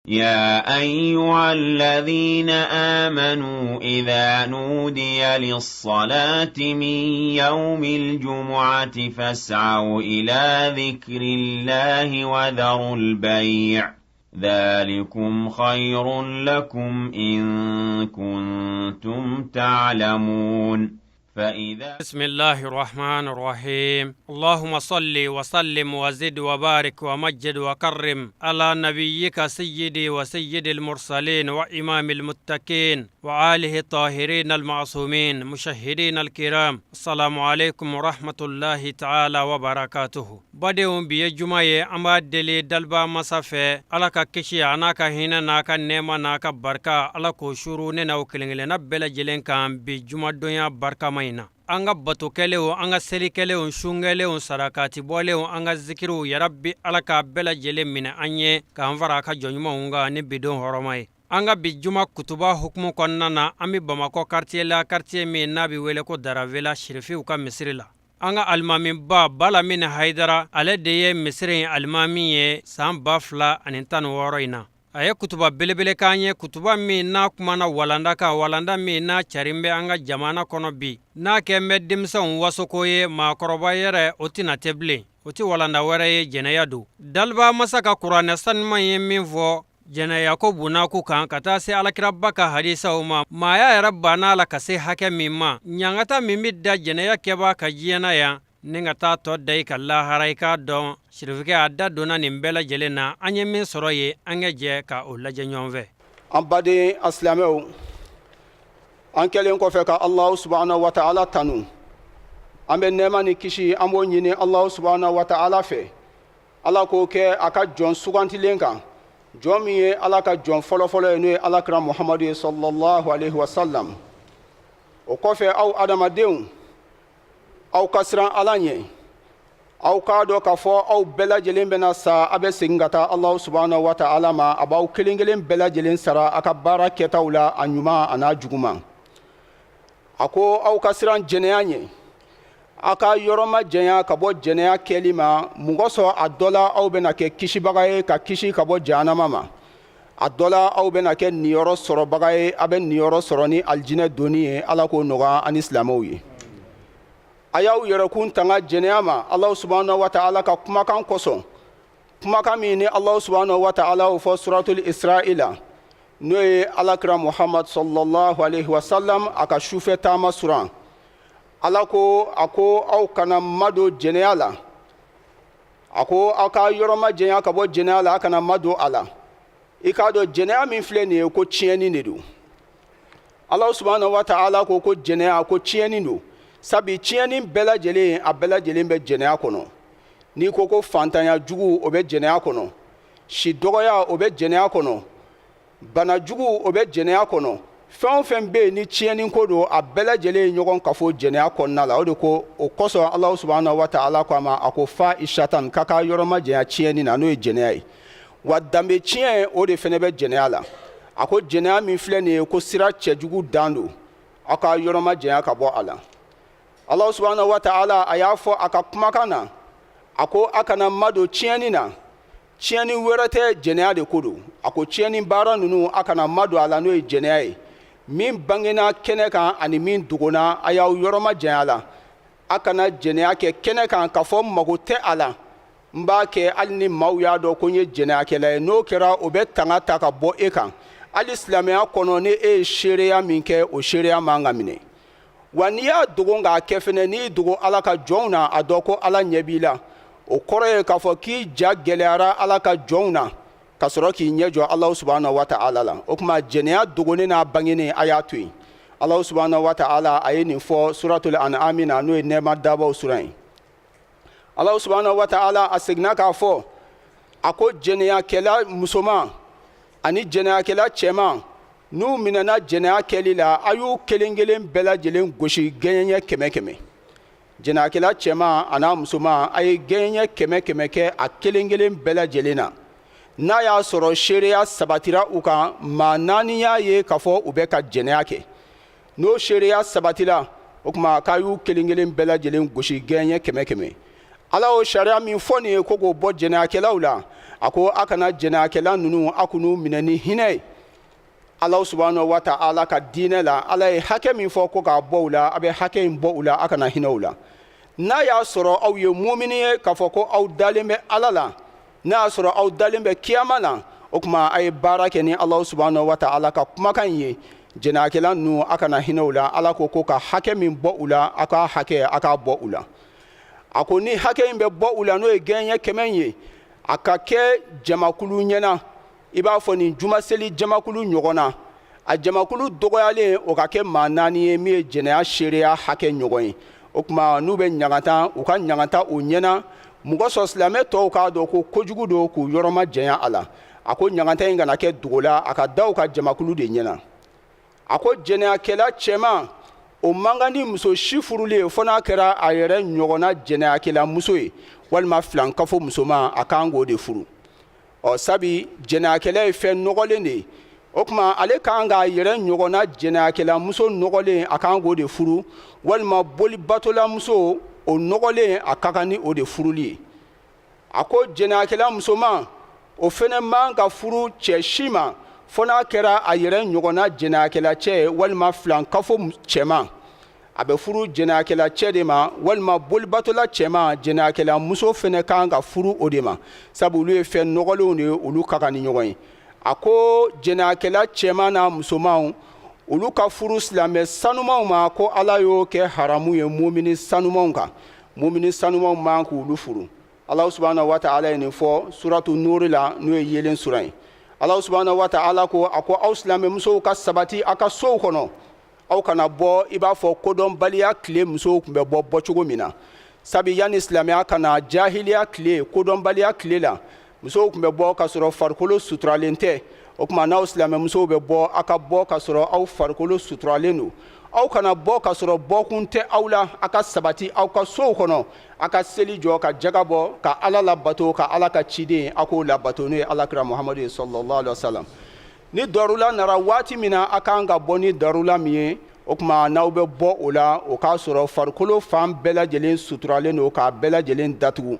يا أيها الذين آمنوا إذا نودي للصلاة من يوم الجمعة فاسعوا إلى ذكر الله وذروا البيع ذلكم خير لكم إن كنتم تعلمون بسم الله الرحمن الرحيم اللهم صل وسلم وزد وبارك ومجد وكرم على نبيك سيدي وسيد المرسلين وإمام المتقين وآله الطاهرين المعصومين مشهدين الكرام السلام عليكم ورحمة الله تعالى وبركاته بديهم بيجمعي أماد دلي دلبا مسافة على كشي عناك هنا ناك نيما ناك بركة على كشورون وكلين نبلا جلين كان بجمع الدنيا بركة مينا anga batu kelewo anga seli kelewo shungelewo sarakati bolewo anga zikiru ya rabbi alaka bela jele mine anye ka anvara ka jonyuma unga ni bidon horomai anga bijuma kutuba hukmu konnana ami bamako quartier mi nabi wele ko daravela shirifi uka misrila anga almami ba bala min haidara ale deye misri almami ye samba fla anintan woroina aye kutuba belebele kanye kutuba mi na kumana walanda mi na charimbe anga jamana kono bi na kembe dimson wasokoye makoroba yere otina teble oti walanda were jenayadu dalba masaka qur'an sanma yemin vo jenaya ko bunaku kan kata se alakirabaka hadisa uma maya rabbana la kase hake mimma nyangata mimidda jenaya keba kajiyana ya ninga ta to dai kala haraika don shirfike adda dona nimbela jelena anye min soroye angeje ka ulaje nyonve ambade aslameu ankelen ko fe ka Allah subhanahu wa ta'ala tanu ambe nema ni kishi ambo nyini Allah subhanahu wa ta'ala fe ala ko ke aka jon suganti lenka jomiye ala ka jon folo enu ala kra Muhammad sallallahu alaihi wasallam o ko fe au adamadeun aw kasran alanye aw kado ka fo aw bela jelen bena sa abe singata Allah subhanahu wa ta'ala ma abaw kelengelen bela jelen sara aka baraka tawla anyuma ana juguma ako aw kasran jeneyanye aka yoroma jenya ka bo jeneya kelima mungoso adola aw bena ke kishi bagaye ka kishi ka bo janama ma adola aw bena ke niyoro soro bagaye abe niyoro soro ni aljine doniye ala ko noga an islamowi ayaw yarakun tanga jeneyama Allah subhanahu wa ta'ala ka kumakan koso kumakan mi ni Allah subhanahu wa ta'ala fo suratul isra'ila noye alakra Muhammad sallallahu alaihi wasallam aka shufe tama suran alako ako aw kana mado jeneyala ako aka yoroma jenya ka bo jeneyala aka na mado ala ikado jeneya min fle ne ko chieni ne do Allah subhanahu wa ta'ala ko jeneya ko chieni do sabi chieni bela jele a bela jele be jeneya kono ni ko fantanya jugu obe jeneya kono shi dogoya obe jeneya kono bana jugu obe jeneya kono fen be ni chieni ko do a bela jele nyogon kafo jeneya konna la o ko o koso Allah subhanahu wa ta'ala ko ma akofa ishatan kaka yoroma jeya chieni na no jeneya wa dambe chien o de fene be jeneya la ako jeneya mi fle ne ko sira chejugu dando aka yoroma jeya ka bo ala Allah subhanahu wa ta'ala ayafo aka kumakana ako akana mado chieni na chieni werete jeneya de kodo ako chieni bara nunu akana mado ala no jeneya min bangena keneka ani min dugona ayaw yoroma jeneya akana jeneya ke keneka ka fo magote ala mbake alni mawya do konye jeneya ke la no kera obetanga taka bo ekan alislamia kono ne sheria minke o sheria mangamine waniya dugo nga kefene ni dugo ala ka jona adoko ala nyebila o kore ka fo ki jageleara ala ka jona kasoro ki nyejo Allah subhanahu wa ta'ala la o kuma jeneya dugo ne na bangene ayatui Allah subhanahu wa ta'ala ayini fo suratul an'am na no ne madaba surai Allah subhanahu wa ta'ala asigna ka fo ako jeneya kela musoma ani jeneya kela chema nu minana jeneya kelila ayu kelengelen bela jelen goshi genye keme jeneya kela chema ana musoma ay genye keme ke a kelengelen bela jelena na ya soro sheria sabatira uka mananiya ye kafo ubeka jeneya ke no sheria sabatila ukma kayu kelengelen bela jelen goshi genye keme ala o sharia min foni ko go bo jeneya kela ula ako akana jɛnɛyakɛla nunu akunu minɛ ni hinɛ Allah subhanahu wa ta'ala ka diinɛ la ala ye hakɛ min fɔ ko k'a bɔ u la a bɛ hakɛ in bɔ u la a kana hinɛ u la n'a y'a sɔrɔ aw ye mumini ye k'a fɔ ko aw dalen bɛ ala la n'a y'a sɔrɔ aw dalen bɛ kiyama la o tuma a ye baara kɛ ni Allah subhanahu wa ta'ala ka kumakan ye jɛnɛyakɛla ninnu a kana hinɛ u la ala ko ka hakɛ min bɔ u la a ka hakɛ a k'a bɔ u la a ko ni hakɛ in bɛ bɔ u la n'o ye gɛɲɛ 100 ye a ka kɛ jamakulu ɲɛna i b'a fɔ nin jumaseli jamakulu ɲɔgɔn na a jamakulu dɔgɔyalen o ka kɛ maa 4 ye min ye jɛnɛya seereya hakɛ ɲɔgɔn ye o tuma n'u bɛ ɲagata u ka ɲagata o ɲɛna mɔgɔ sɔrɔ silamɛ tɔw k'a dɔn ko kojugu don k'u yɔrɔma janya a la a ko ɲagata in kana kɛ dogo la a ka da u ka jamakulu de ɲɛna a ko jɛnɛyakɛla cɛman o man kan ni muso si furulen fo n'a kɛra a yɛrɛ ɲɔgɔnna jɛnɛyakɛla muso ye walima filankafo musoman a kan k'o de furu sabi jɛnɛyakɛla ye fɛn nɔgɔlen de ye o tuma ale kan k'a yɛrɛ ɲɔgɔnna jɛnɛyakɛla muso nɔgɔlen a kan k'o de furu walima bolibatola muso o nɔgɔlen a ka kan ni o de furuli ye a ko jɛnɛyakɛla musoman o fɛnɛ man ka furu cɛ si ma fo n'a kɛra a yɛrɛ ɲɔgɔnna jɛnɛyakɛla cɛ walima filankafo cɛman a bɛ furu jɛnɛyakɛla cɛ de ma walima bolibatola cɛman jɛnɛyakɛla muso fɛnɛ kan ka furu o de ma sabu olu ye fɛn nɔgɔlenw de ye olu ka kan ni ɲɔgɔn ye a ko jɛnɛyakɛla cɛman n'a musomanw olu ka furu silamɛ sanumanw ma ko ala y'o kɛ haramu ye mumini sanumanw kan mumini sanumanw man k'olu furu Allah subhanahu wa ta'ala ye nin fɔ suratu nuri la n'o ye yelen sura ye Allah subhanahu wa ta'ala ko a ko aw silamɛ musow ka sabati a ka sow kɔnɔ aw kana bɔ i b'a fɔ kodɔnbaliya tile musow tun bɛ bɔ cogo min na sabi yanni silamɛya kana jahiliya tile kodɔnbaliya tile la musow tun bɛ bɔ ka sɔrɔ farikolo suturalen tɛ o tuma n'aw silamɛ musow bɛ bɔ a ka bɔ ka sɔrɔ aw farikolo suturalen don aw kana bɔ ka sɔrɔ bɔkun tɛ aw la a ka sabati aw ka sow kɔnɔ a ka seli jɔ ka jaga bɔ ka ala labato ka ala ka ciden a k'o labato n'o ye alakira muhamadu ye sallallahu alaihi wa sallam ni darula nara waati min na a kan ka bɔ ni darula min ye o tuma n'aw bɛ bɔ o la o k'a sɔrɔ farikolo fan bɛɛ lajɛlen suturalen don k'a bɛɛ lajɛlen datugu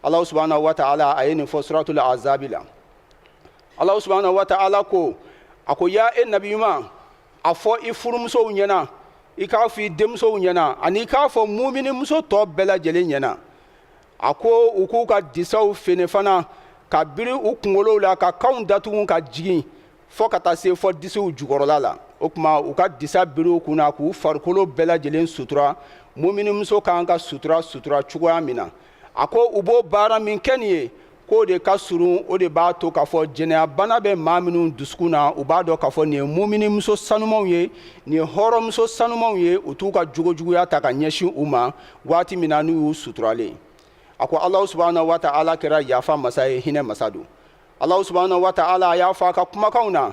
ala subhanahu wa ta'ala a ye nin fɔ suratul azabi la ala subhanahu wa ta'ala ko a ko ya e nabi ɲuman a fɔ i furumusow ɲɛna i k'a fɔ i denmusow ɲɛna ani i k'a fɔ mumini muso tɔ bɛɛ lajɛlen ɲɛna a ko u k'u ka disaw fene fana ka biri u kunkolow la ka kanw datugu ka jigin fɔ ka taa se fɔ disiw jukɔrɔla la o tuma u ka disa biri u kunna k'u farikolo bɛɛ lajɛlen sutura mumini muso kan ka sutura cogoya min na a ko u b'o baara min kɛ nin ye k'o de ka surun o de b'a to k'a fɔ jɛnɛya bana bɛ maa minnu dusukun na u b'a dɔn k'a fɔ nin ye mumini muso sanumanw ye nin ye hɔrɔnmuso sanumanw ye u t'u ka jogojuguya ta ka ɲɛsin u ma waati min na n'u y'u suturalen a ko ala subhanahu wa ta'ala kɛra yafa masa ye hinɛ masa don ala subhanahu wa ta'ala a y'a fɔ a ka kumakanw na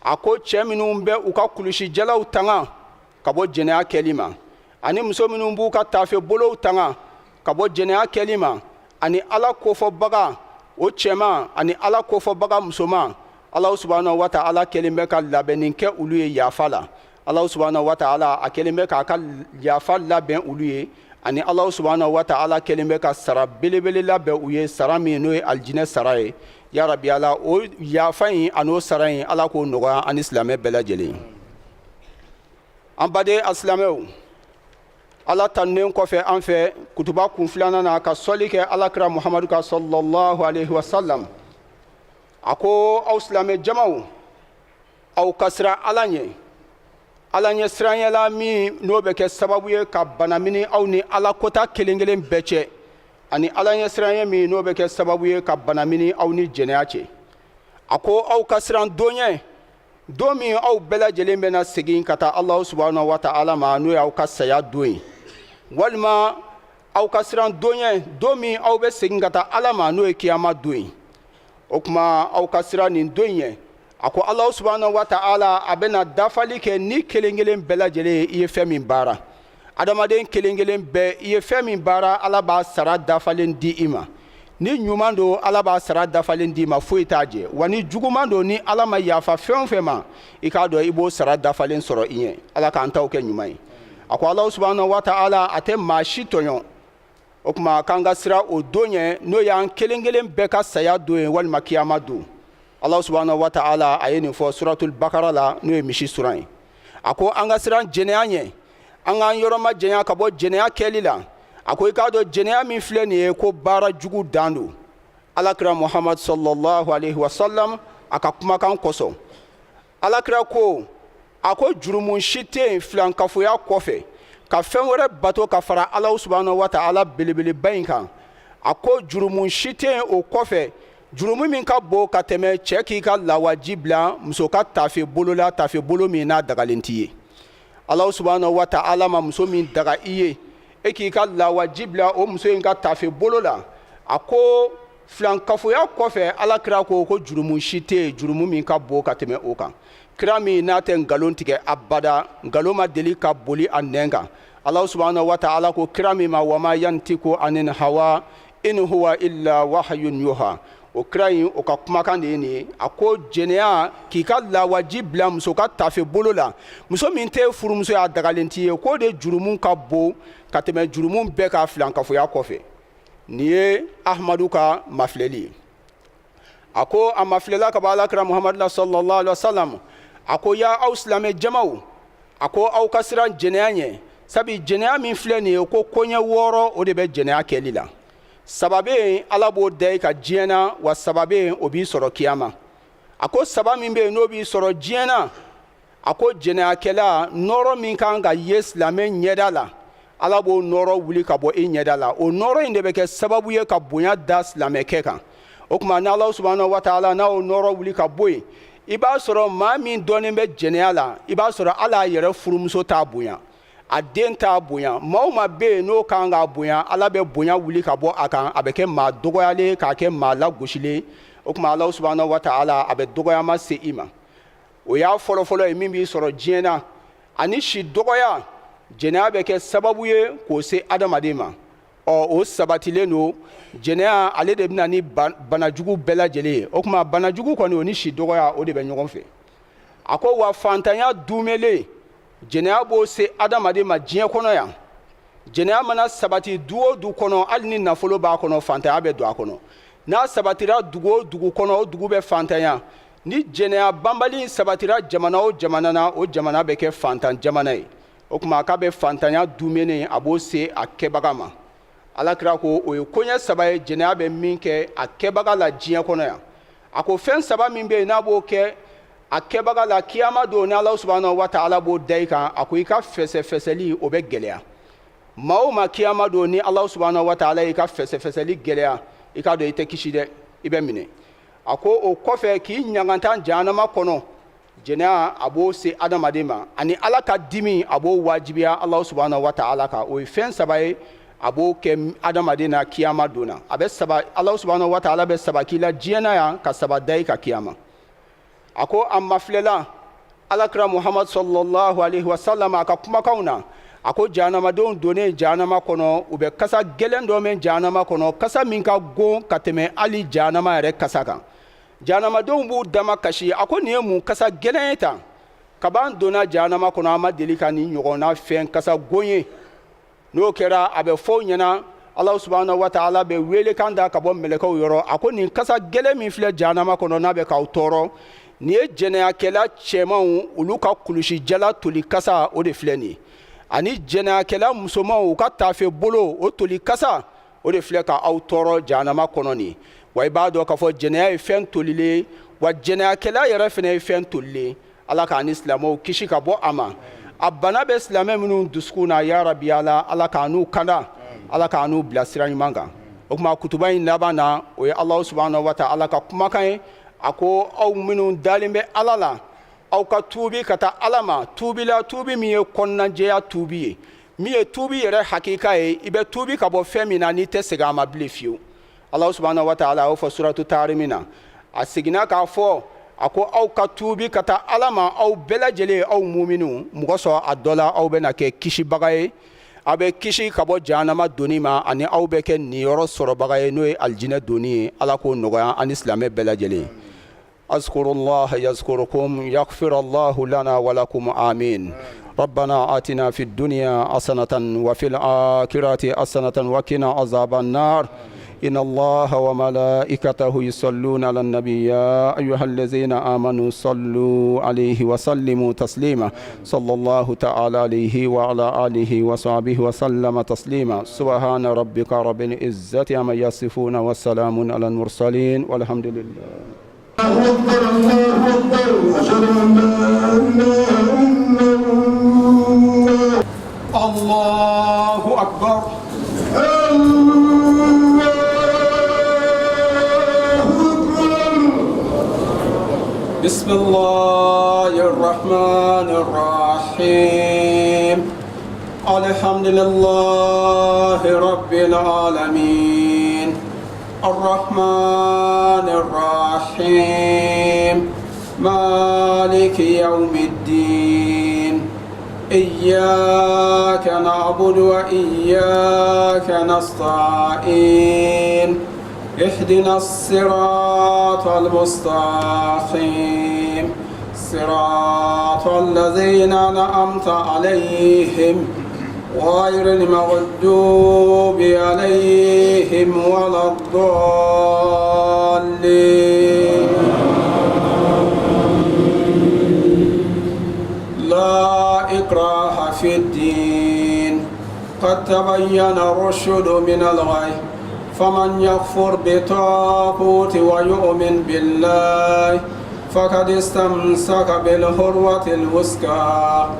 a ko cɛ minnu bɛ u ka kulusijalaw tanga ka bɔ jɛnɛya kɛli ma ani muso minnu b'u ka taafe bolow tanga ka bɔ jɛnɛya kɛli ma ani ala kofɔbaga o cɛman ani ala kofɔbaga musoman ala subhanahu wa ta'ala kɛlen bɛ ka labɛnni kɛ olu ye yafa la ala subhanahu wa ta'ala a kɛlen bɛ k'a ka yafa labɛn olu ye ani ala subhanahu wa ta'ala kɛlen bɛ ka sara belebele labɛn u ye sara min n'o ye alijinɛ sara ye ya rabi ala o yafa in an'o sara in ala k'o nɔgɔya ani silamɛ bɛɛ lajɛlen an baden asilamɛw ala tanunen kɔfɛ an fɛ kutuba kun filanan na ka sɔli kɛ alakira muhamadu ka sallallahu alaihi wa sallam a ko aw silamɛ jamaw aw ka siran ala ɲɛ siranyɛla min n'o bɛ kɛ sababu ye ka bana mini aw ni ala kota kelen kelen bɛɛ cɛ ani ala ɲɛ siranyɛ min n'o bɛ kɛ sababu ye ka bana mini aw ni jɛnɛya cɛ a ko aw ka siran don ɲɛ don min aw bɛɛ lajɛlen bɛna segin ka taa ala subhanahu wa ta'ala ma n'o y'aw ka saya don ye walima aw ka siran don ɲɛ don min aw bɛ segin ka taa ala ma n'o ye kiyama don ye o tuma aw ka siran nin don ɲɛ a ko ala subhanahu wa ta'ala a bɛna dafali kɛ ni kelen kelen bɛɛ lajɛlen i ye fɛn min baara adamaden kelen kelen bɛɛ i ye fɛn min baara ala b'a sara dafalen di i ma ni ɲuman don ala b'a sara dafalen d'i ma foyi t'a jɛ wa ni juguman don ni ala ma yafa fɛn o fɛn ma i k'a dɔn i b'o sara dafalen sɔrɔ i ɲɛ ala k'an taw kɛ ɲuman ye a ko ala subhanahu wa ta'ala a tɛ maa si tɔɲɔ o kuma k'an ka sira o don ye n'o y'an kelen kelen bɛɛ ka saya don ye walima kiyama don. Allah subhanahu wa ta'ala a ye nin fɔ suratul bakara la n'o ye misi suran ye. A ko an ka siran jɛnɛya ɲɛ, an k'an yɔrɔ ma jɛnya ka bɔ jɛnɛya kɛli la. A ko i k'a dɔn jɛnɛya min filɛ nin ye ko baara jugu dan don. Alakira Muhammad sallallahu alaihi wa sallam a ka kumakan kosɔn. Alakira ko a ko jurumu si tɛ yen filankafoya kɔfɛ ka fɛn wɛrɛ bato ka fara Allah subhanahu wa ta'ala belebeleba in kan. A ko jurumu si tɛ yen o kɔfɛ jurumu min ka bon ka tɛmɛ cɛ k'i ka lawaji bila muso ka tafe bolo la, tafe bolo min n'a dagalen t'i ye. Allah subhanahu wa ta'ala ma muso min daga i ye e k'i ka lawaji bila o muso in ka tafe bolo la. A ko filankafoya kɔfɛ Alakira ko jurumu si tɛ yen jurumu min ka bon ka tɛmɛ o kan. Kira min n'a tɛ nkalon tigɛ abada, nkalon ma deli ka boli a nɛn kan. Allah subhanahu wa ta'ala ko kira min ma wa ma yantiku anil hawa in huwa illa wahyun yuha. O kira in o ka kumakan de ye nin ye. A ko jɛnɛya k'i ka lawaji bila muso ka tafe bolo la, muso min tɛ furumuso y'a dagalen t'i ye, k'o de jurumu ka bon ka tɛmɛ jurumu bɛɛ ka filankafoya kɔfɛ. Nin ye Ahmadu ka mafilɛli ye. A ko a mafilela ka bɔ Alakira Muhammad la sallallahu alaihi wa sallam. A ko ya aw silamɛ jamaw, a ko aw ka siran jɛnɛya ɲɛ, sabi jɛnɛya min filɛ nin ye ko koɲɛ 6 o de bɛ jɛnɛya kɛli la. Saba bɛ yen Ala b'o da i ka diɲɛ na, wa saba bɛ yen o b'i sɔrɔ kiyama. A ko saba min bɛ yen n'o b'i sɔrɔ diɲɛ na, a ko jɛnɛyakɛla nɔrɔ min kan ka ye silamɛ ɲɛda la, Ala b'o nɔrɔ wuli ka bɔ i ɲɛda la. O nɔrɔ in de bɛ kɛ sababu ye ka bonya da silamɛkɛ kan. O kuma ni Allah subhanahu wa ta'ala n'a o nɔrɔ wuli ka bɔ yen, i b'a sɔrɔ maa min dɔnnen bɛ jɛnɛya la, i b'a sɔrɔ Ala yɛrɛ furumuso t'a bonya, a den t'a bonya. Maa o maa bɛ yen n'o kan k'a bonya, Ala bɛ bonya wuli ka bɔ a kan, a bɛ kɛ maa dɔgɔyalen k'a kɛ maa lagosilen. O kuma Allah subhanahu wa ta'ala a bɛ dɔgɔyama se i ma. O y'a fɔlɔfɔlɔ ye min b'i sɔrɔ diɲɛ na. Ani si dɔgɔya, jɛnɛya bɛ kɛ sababu ye k'o se adamaden ma. O sabatilen don, jɛnɛya ale de bɛna ni banajugu bɛɛ lajɛlen ye. O kuma banajugu kɔni o ni si dɔgɔya o de bɛ ɲɔgɔn fɛ. A ko wa fantanya dumelen, jɛnɛya b'o se adamaden ma diɲɛ kɔnɔ yan. Jɛnɛya mana sabati du o du kɔnɔ, hali ni nafolo b'a kɔnɔ, fantanya bɛ don a kɔnɔ. N'a sabatira dugu o dugu kɔnɔ, o dugu bɛ fantanya. Ni jɛnɛya banbali sabatira jamana o jamana na, o jamana bɛ kɛ fantan jamana ye. O kuma k'a bɛ fantanya dumelen a b'o se a kɛbaga ma. Alakira ko o ye koɲɛ saba ye jɛnɛya bɛ min kɛ a kɛbaga la diɲɛ kɔnɔ yan. A ko fɛn saba min bɛ yen n'a b'o kɛ a kɛbaga la kiyama don ni Allah subhanahu wa ta'ala b'o da i kan, a ko i ka fɛsɛfɛsɛli o bɛ gɛlɛya. Maa o maa kiyama don ni Allah subhanahu wa ta'ala y'i ka fɛsɛfɛsɛli gɛlɛya, i k'a dɔn i tɛ kisi dɛ, i bɛ minɛ. A ko o kɔfɛ k'i ɲagantan jahanama kɔnɔ, jɛnɛya a b'o se adamaden ma. Ani Ala ka dimi a b'o wajibiya Allah subhanahu wa ta'ala kan. O ye fɛn saba ye a b'o kɛ adamaden na kiyama don na. A bɛ saba, Allah subhanahu wa ta'ala bɛ saba k'i la diɲɛ na yan ka saba da i ka kiyama. A ko a mafilela Alakira Muhammad sallallahu alaihi wa sallam a ka kumakanw na. A ko jahanamadenw donnen jahanama kɔnɔ, u bɛ kasa gɛlɛn dɔ mɛn jahanama kɔnɔ, kasa min ka gon ka tɛmɛ hali jahanama yɛrɛ kasa kan. Jahanamadenw b'u dama kasi. A ko nin ye mun kasa gɛlɛn ye tan? Kab'an donna jahanama kɔnɔ an ma deli ka nin ɲɔgɔnna fɛn kasa gon ye. N'o kɛra a bɛ fɔ ɲɛna, Allah subhanahu wa ta'ala bɛ wele kan da ka bɔ mɛlɛkɛw yɔrɔ. A ko nin kasa gɛlɛn min filɛ jahanama kɔnɔ n'a bɛ k'aw tɔɔrɔ, nin ye jɛnɛyakɛla cɛmanw olu ka kulusi jala toli kasa o de filɛ nin ye. Ani jɛnɛyakɛla musomanw u ka tafe bolo o toli kasa o de filɛ ka aw tɔɔrɔ jahanama kɔnɔ nin. Wa i b'a dɔn k'a fɔ jɛnɛya ye fɛn tolilen, wa jɛnɛyakɛla yɛrɛ fana ye fɛn tolilen. Ala k'an ni silamɛw kisi ka bɔ a ma. A bana bɛ silamɛ minnu dusukun na ya rabi Ala k'an n'u kanda, Ala k'an n'u bila sira ɲuman kan. O kuma kutuba in laban na o ye Allah subhanahu wa ta'ala ka kumakan ye. A ko aw minnu dalen bɛ Ala la, aw ka tuubi ka taa Ala ma. Tuubi la tuubi min ye kɔnɔnajɛya tuubi ye, min ye tuubi yɛrɛ hakika ye. I bɛ tuubi ka bɔ fɛn min na n'i tɛ segin a ma bilen fiyewu. Allah subhanahu wa ta'ala a y'o fɔ suratu Taharimi na. A seginna k'a fɔ, a ko aw ka tuubi ka taa Ala ma, aw bɛɛ lajɛlen aw muminu. Mɔgɔ sɔrɔ a dɔ la aw bɛna kɛ kisibaga ye. Aw bɛ kisi ka bɔ jahanama donni ma, ani aw bɛ kɛ niyɔrɔ sɔrɔbaga ye n'o ye alijinɛ donni ye. Ala k'o nɔgɔya ani silamɛ bɛɛ lajɛlen. أذكروا الله يذكركم يغفر الله لنا ولكم آمين ربنا آتنا في الدنيا حسنة وفي الآخرة حسنة وقنا عذاب النار إن الله وملائكته يصلون على النبي يا أيها الذين آمنوا صلوا عليه وسلموا تسليما صلى الله تعالى عليه وعلى آله وصحبه وسلم تسليما سبحان ربك رب العزة عما يصفون والسلام على المرسلين والحمد لله. الله أكبر الله أكبر أشهد أن لا إله إلا الله. الله أكبر. بسم الله الرحمن الرحيم الحمد لله رب العالمين الرحمن الرحيم مالك يوم الدين إياك نعبد وإياك نستعين اهدنا الصراط المستقيم صراط الذين أنعمت عليهم غير المغضوب عليهم ولا الضالين. لا إكراه في الدين قد تبين الرشد من الغي فمن يكفر بالطاغوت ويؤمن بالله فقد استمسك بالعروة الوثقى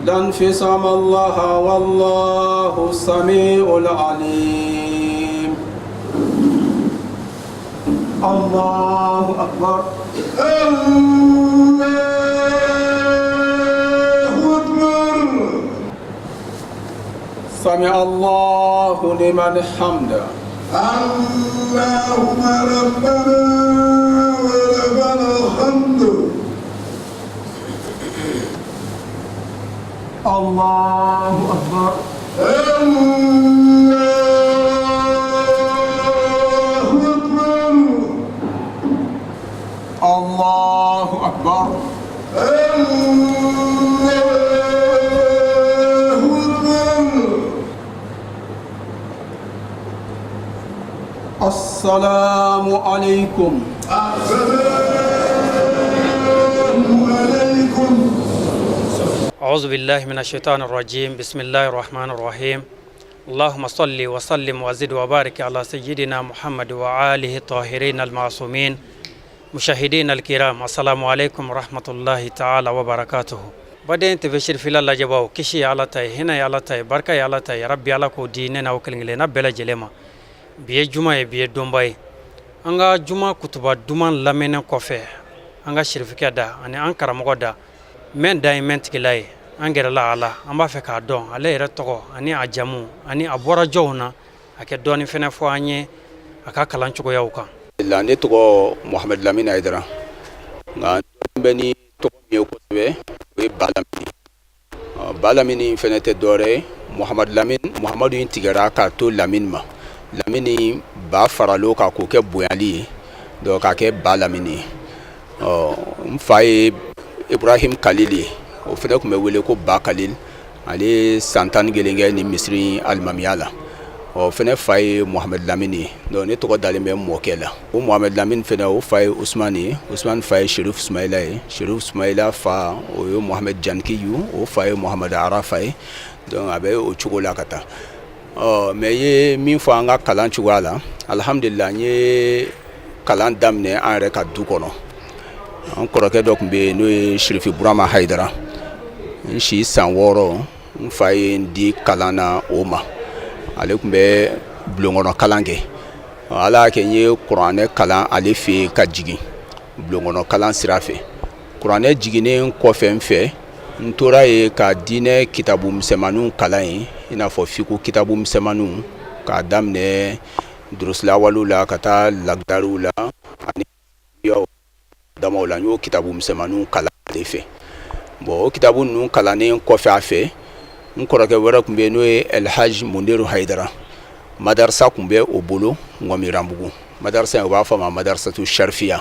لا انفصام الله والله السميع العليم. الله أكبر. الله أكبر. سمع الله لمن حمده. اللهم ربنا ولك الحمد. الله أكبر. الله أكبر. الله أكبر. السلام عليكم. السلام عليكم. أعوذ بالله من الشيطان الرجيم بسم الله الرحمن الرحيم اللهم صل وسلم وزد وبارك على سيدنا محمد وآله الطاهرين المعصومين. مشاهدين الكرام السلام عليكم ورحمة الله تعالى وبركاته. بدين تفسير في الله جباو كشي على تاي هنا على تاي بركة على تاي ربي على كو ديننا وكلنا بلا جلما بيه جمعة بيه دومباي أنغا جمعة كتبا دومان لمن كوفي أنغا شرف كدا أني أنكر مقدا من دايمنت كلاي angere la ala amba fe ka don ale ere togo ani ajamu ani abora jowna ake doni fene fo anye aka kalanchugo yawka la ne togo Mohamed Lamine Aidara nga beni togo mi ko be balamini fene te dore Mohamed Lamine Mohamadu intigara ka to Lamine ma Lamine ba faralo ka ko ke boyali do ka ke balamini mfaye Ibrahim Khalili o fene ko me wele ko ba Khalil ale santan gelenge ni Misri almamiyala o fene faye Mohamed Lamine do ne to dale me mokela o Mohamed Lamine fene o faye Ousmane faye Cherif Ismaila fa o yo Mohamed Jankiyu o faye Mohamed Arafaye donc abe o chugola kata me ye min fo anga kalan chugala alhamdulillah nye kalan damne an reka du kono an koroke dok be no Cherif Burama Haidara shi sanworo faye ndi kalana oma ale kumbe blongono kalange ala kenye Qur'ane kalan ale fe ka jigi blongono kalan sirafe Qur'ane jigine ko femfe ntora ye ka dine kitabu msemanu kalan ina fo fiku kitabu msemanu ka damne durusla walula kata lagdarula ani yo damola nyo kitabu msemanu kalan ale fe bo kitabu nu kalane ko fa fe nkoroke wera kumbe no El Hajj Mundiru Haidara madarsa kumbe obolo ngomi rambugu madarsa wa fa ma madarsa tu sharfiya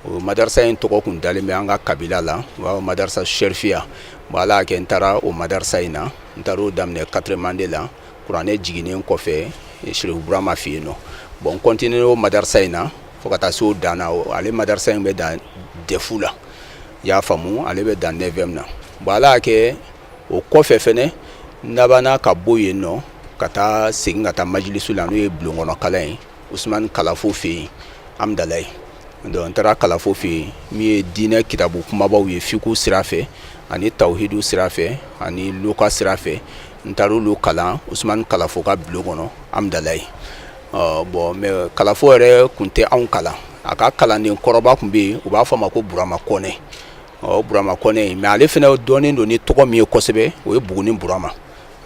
o madarasa in tɔgɔ kun dalen bɛ an ka kabila la o madarasa Sherifia Ala kɛ n taara o madarasa in na n taara o daminɛ 4e de la kuranɛ jiginen kɔfɛ Sheriff Burama fɛ yen nɔ bon n continue o madarasa in na fo ka taa se o dan na ale madarasa in bɛ dan defu la i y'a faamu ale bɛ dan 9e na bon Ala kɛ o kɔfɛ fɛnɛ n labanna ka bɔ yen nɔ ka taa segin ka taa majilisu la n'o ye bulonkɔnɔ kalan ye Usman Kalafo fɛ yen Amdalayi donc n taara Kalafo fɛ yen min ye diinɛ kitabu kumabaw ye fiku sira fɛ ani tawhidu sira fɛ ani luka sira fɛ n taara olu kalan Usman Kalafo ka bulon kɔnɔ Amdalayi bon mais Kalafo yɛrɛ kun tɛ anw kalan a ka kalanden kɔrɔba kun bɛ yen u b'a fɔ a ma ko Burama Kɔnɛ Burama Kɔnɛ mais ale fɛnɛ dɔnnen don ni tɔgɔ min ye kosɛbɛ o ye Buguni Burama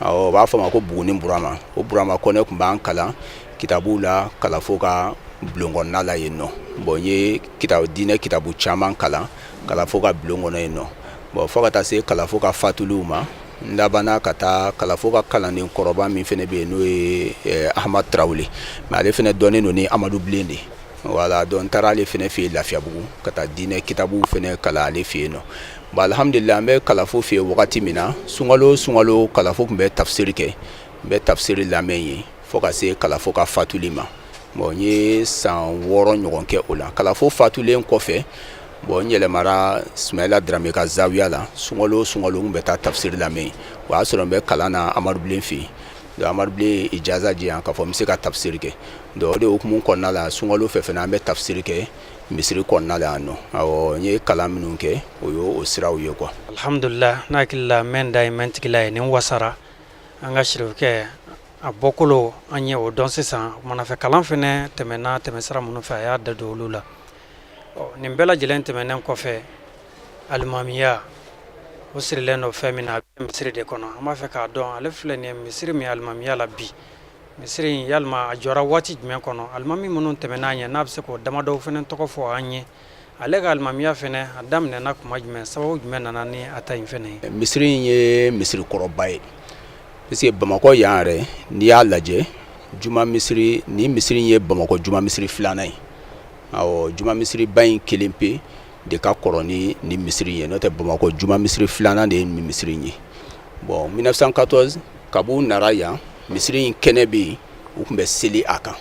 u b'a fɔ a ma ko Buguni Burama o Burama Kɔnɛ kun b'an kalan kitabu la Kalafo ka bulon kɔnɔna la yen nɔ bon n ye diinɛ kitabu caman kalan Kalafo ka bulon kɔnɔ yen nɔ bon fo ka taa se Kalafo ka fatuliw ma n labanna ka taa Kalafo ka kalanden kɔrɔba min fɛnɛ bɛ yen n'o ye Ahmad Traoré mais ale fɛnɛ dɔnnen don ni Amadu Bilen de voilà donc n taara ale fɛnɛ fɛ yen Lafiyabugu ka taa diinɛ kitabu fɛnɛ kalan ale fɛ yen nɔ bon alhamdulillah n bɛ Kalafo fɛ yen wagati min na sunkalo Kalafo kun bɛ tafsiri kɛ n bɛ tafsiri lamɛn yen fo ka se Kalafo ka fatuli ma bon n ye san 6 ɲɔgɔn kɛ o la Kalafo fatulen kɔfɛ bon n yɛlɛmara Sumayila Darame ka zawiya la sunkalo n bɛ taa tafsiri lamɛn o y'a sɔrɔ n bɛ kalan na Amadu Bilen fɛ yen donc Amadu Bilen ye ijaza di yan k'a fɔ n bɛ se ka tafsiri kɛ donc o de hukumu kɔnɔna la sunkalo fɛ fɛnɛ an bɛ tafsiri kɛ misiri kɔnɔna la yan nɔ awɔ n ye kalan minnu kɛ o y'o siraw ye quoi alhamdulillah n'a hakili la mɛn da ye mɛn tigila ye nin wasara an ka Sherifukɛ a bɔkolo an ye o dɔn sisan manafɛ kalan fɛnɛ tɛmɛna tɛmɛsira minnu fɛ a y'a da don olu la nin bɛɛ lajɛlen tɛmɛnen kɔfɛ alimamiya o sirilen don fɛn min na a bɛ misiri de kɔnɔ an b'a fɛ k'a dɔn ale filɛ nin ye misiri min alimamiya la bi misiri in yalima a jɔra waati jumɛn kɔnɔ alimami minnu tɛmɛna ɲɛ n'a bɛ se k'o damadɔw fɛnɛ tɔgɔ fɔ an ye ale ka alimamiya fɛnɛ a daminɛna kuma jumɛn sababu jumɛn nana ni a ta in fɛnɛ ye misiri in ye misiri kɔrɔba ye parce que Bamakɔ yan yɛrɛ n'i y'a lajɛ juma misiri ni misiri in ye Bamakɔ juma misiri filanan ye awɔ juma misiri ba in kelen pe de ka kɔrɔ ni misiri ye n'o tɛ Bamakɔ juma misiri filanan de ye nin misiri in ye bon 1914 kabu nara yan misiri in kɛnɛ bɛ yen u tun bɛ seli a kan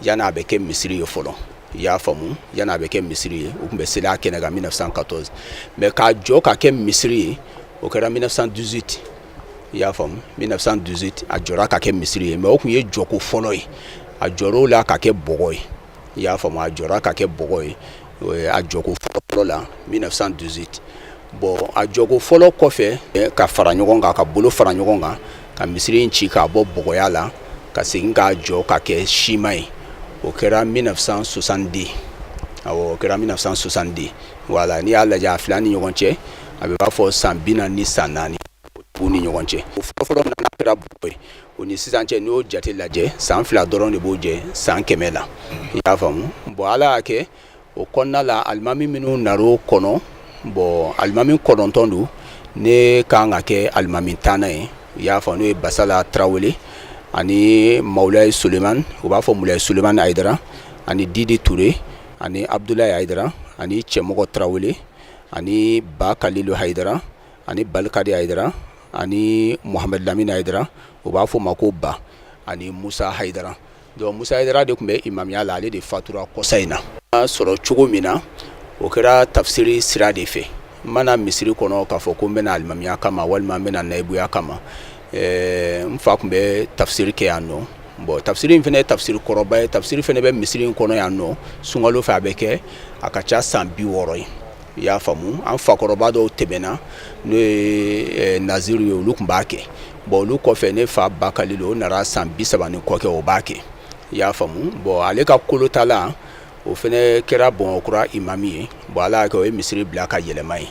yanni a bɛ kɛ misiri ye fɔlɔ i y'a faamu yanni a bɛ kɛ misiri ye u tun bɛ seli a kɛnɛ kan 1914 mais k'a jɔ ka kɛ misiri ye o kɛra 1918 i y'a faamu 1918 a jɔra ka kɛ misiri ye mais o tun ye jɔko fɔlɔ ye a jɔr'o la ka kɛ bɔgɔ ye i y'a faamu a jɔra ka kɛ bɔgɔ ye a jɔko fɔlɔ la 1918 bon a jɔko fɔlɔ kɔfɛ ka fara ɲɔgɔn kan ka bolo fara ɲɔgɔn kan ka misiri in ci k'a bɔ bɔgɔya la ka segin k'a jɔ ka kɛ siman ye o kɛra 1960 awɔ o kɛra 1960 voilà n'i y'a lajɛ a fila ni ɲɔgɔn cɛ a bɛ b'a fɔ san 40 ni san 4 u ni ɲɔgɔn cɛ o fɔlɔfɔlɔ nana kɛra bɔgɔ ye o ni sisan cɛ n'i y'o jate lajɛ san 2 dɔrɔn de b'o jɛ san 100 la i y'a faamu bon Ala y'a kɛ o kɔnɔna la alimami minnu nar'o kɔnɔ bon alimami 9 don ne kan ka kɛ alimami 10nan ye i y'a fɔ n'o ye Basala Traoré ani Mawulayi Suleman u b'a fɔ Mawulayi Suleman Ayidara ani Didi Touré ani Abdoulaye Ayidara ani Cɛmɔgɔ Traoré ani Ba Kalilu Ayidara ani Balikadi Ayidara ani Muhammed Lamine Ayidara u b'a fɔ ma ko Ba ani Musa Ayidara donc Musa Ayidara de tun bɛ imamiya la ale de fatura kɔsa in na sɔrɔ cogo min na o kɛra tafsiri sira de fɛ n mana misiri kɔnɔ k'a fɔ ko n bɛna alimamiya kama walima n bɛna nayibuya kama n fa tun bɛ tafsiri kɛ yan nɔ bon tafsiri in fɛnɛ ye tafsiri kɔrɔba ye tafsiri fɛnɛ bɛ misiri in kɔnɔ yan nɔ sunkalo fɛ a bɛ kɛ a ka ca san 60 ye i y'a faamu an fakɔrɔba dɔw tɛmɛna n'o ye Naziru ye olu tun b'a kɛ bon olu kɔfɛ ne fa Ba Kalilu o nana san 30 ni kɔ kɛ o b'a kɛ i y'a faamu bon ale ka kolotala o fɛnɛ kɛra Bamakɔkura imami ye bon Ala y'a kɛ o ye misiri bila ka yɛlɛma ye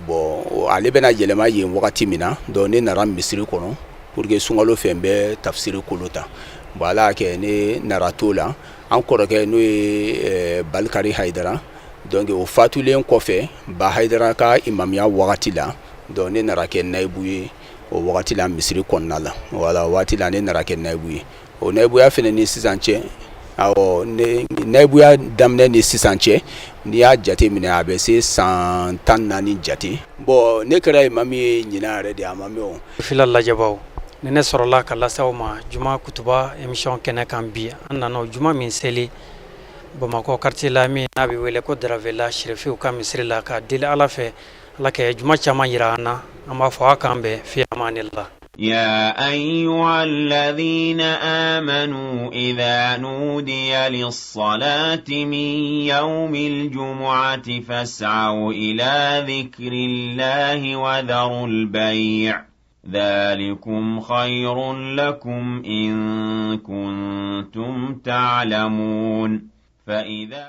bon ale bɛna yɛlɛma yen wagati min na donc ne nana misiri kɔnɔ pour que sunkalo fɛ n bɛ tafsiri kolota bon Ala y'a kɛ ne nana t'o la an kɔrɔkɛ n'o ye Balikari Hayidara donc o fatulen kɔfɛ Ba Hayidara ka imamiya wagati la donc ne nana kɛ nayibu ye o wagati la misiri kɔnɔna la voilà o wagati la ne nana kɛ nayibu ye o nayibuya fɛnɛ ni sisan cɛ awɔ nayibuya daminɛ ni sisan cɛ n'i y'a jate minɛ a bɛ se san 14 jate bon ne kɛra imam ye ɲinan yɛrɛ de a ma mɛn o. fila lajɛbaw ni ne sɔrɔla ka lasaw ma juma kutuba émission kɛnɛ kan bi an nana juma min seli Bamakɔ quartier la min n'a bɛ wele ko Daravela Sherifiw ka misiri la ka deli Ala fɛ Ala ka juma caman yira an na an b'a fɔ a k'an bɛn fi amanillah. يا أيها الذين آمنوا إذا نودي للصلاة من يوم الجمعة فاسعوا إلى ذكر الله وذروا البيع ذلكم خير لكم إن كنتم تعلمون. فإذا